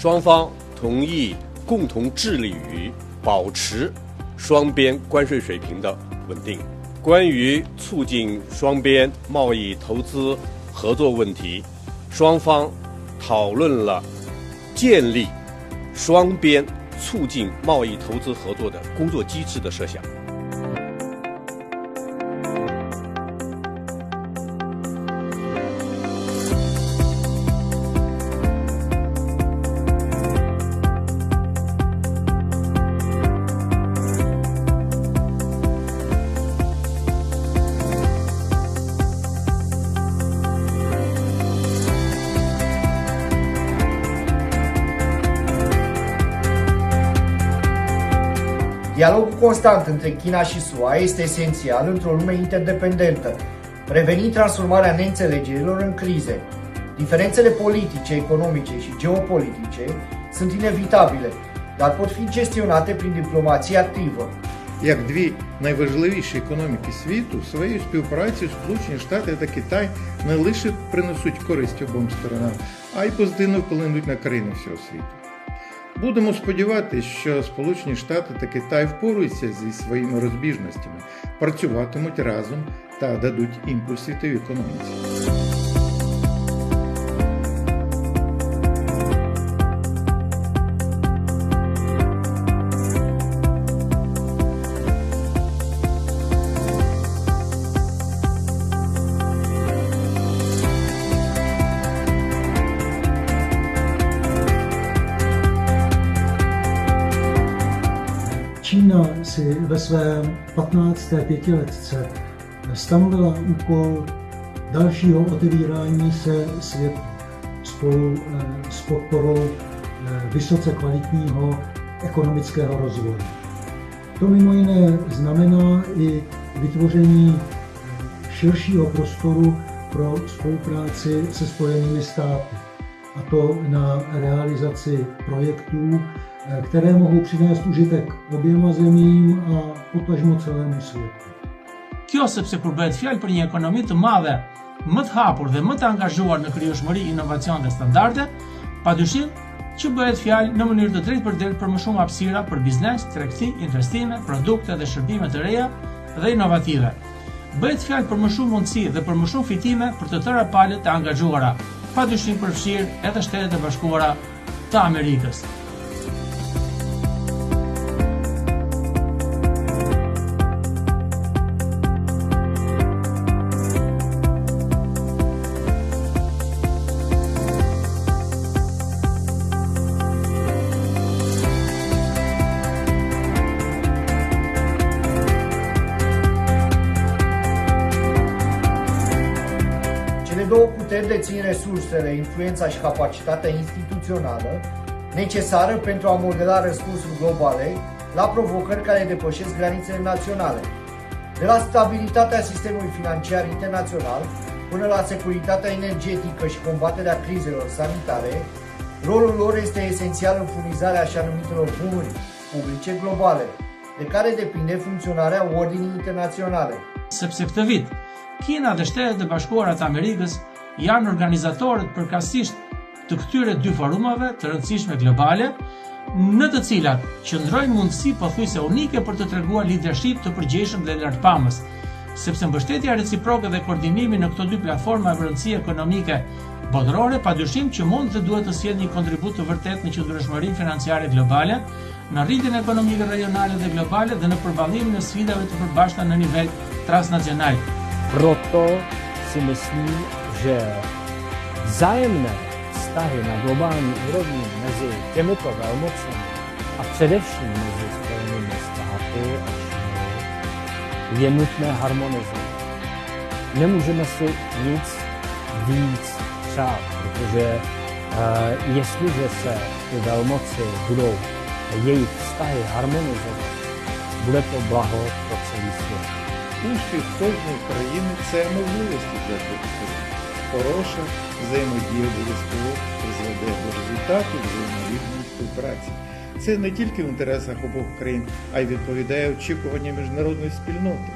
双方同意共同致力于保持双边关税水平的稳定。关于促进双边贸易投资合作问题，双方讨论了建立双边促进贸易投资合作的工作机制的设想。Dialogul constant între China și SUA este esențial într-o lume interdependentă, prevenind transformarea neînțelegerilor în crize. Diferențele politice, economice și geopolitice sunt inevitabile, dar pot fi gestionate prin diplomație activă. Як дві найважливіші економіки світу, своєю співпрацею Сполучені Штати та Китай не лише принесуть користь обом сторонам, а й позитивно вплинуть на країни всього світу. Будемо сподіватися, що Сполучені Штати та Китай впоруються зі своїми розбіжностями, працюватимуть разом та дадуть імпульс світовій економіці. Čína si ve svém 15. pětiletce stanovila úkol dalšího otevírání se světu spolu s podporou vysoce kvalitního ekonomického rozvoje. To mimo jiné znamená i vytvoření širšího prostoru pro spolupráci se Spojenými státy, a to na realizaci projektů, které mohou přinést užitek oběma zemím a potažmo celému světu. Kjo sepse kur bëhet fjalë për një ekonomi të madhe, më të hapur dhe më të angazhuar në krijueshmëri, inovacion dhe standarde, padyshim që bëhet fjalë në mënyrë të drejtpërdrejtë për më shumë hapësira për biznes, tregti, investime, produkte dhe shërbime të reja dhe inovative. Bëhet fjalë për më shumë mundësi dhe për më shumë fitime për të tëra palët të angazhuara, padyshim përfshirë edhe Shtetet e Bashkuara të Amerikës. Două puteri dețin resursele, influența și capacitatea instituțională necesară pentru a modela răspunsuri globale la provocări care depășesc granițele naționale. De la stabilitatea sistemului financiar internațional până la securitatea energetică și combaterea crizelor sanitare, rolul lor este esențial în furnizarea așa numitelor bunuri publice globale, de care depinde funcționarea ordinii internaționale. Sepse këtë vit, Kina dhe Shtetet e Bashkuara të Amerikës janë organizatorët përkatësisht të këtyre dy forumave të rëndësishme globale, në të cilat qëndrojnë mundësi pothuajse unike për të treguar leadership të përgjegjshëm dhe lartpamës, sepse mbështetja reciproke dhe koordinimi në këto dy platforma me rëndësi ekonomike botërore padyshim që mund dhe duhet të sjellë një kontribut të vërtetë në qëndrueshmërinë financiare globale, në rritjen ekonomike rajonale dhe globale dhe në përballimin e sfidave të përbashkëta në nivel transnacional. Proto si myslím, že vzájemné vztahy na globální úrovni mezi těmito velmocemi a především mezi Spojenými státy a Čínou je nutné harmonizovat. Nemůžeme si nic víc přát, protože jestliže se ty velmoci budou jejich vztahy harmonizovat, bude to blaho pro celý svět. Успіх кожної країни – це можливості для тих сторін. Хороша взаємодія обов'язково призведе до результату взаєморівної співпраці. Це не тільки в інтересах обох країн, а й відповідає очікуванням міжнародної спільноти.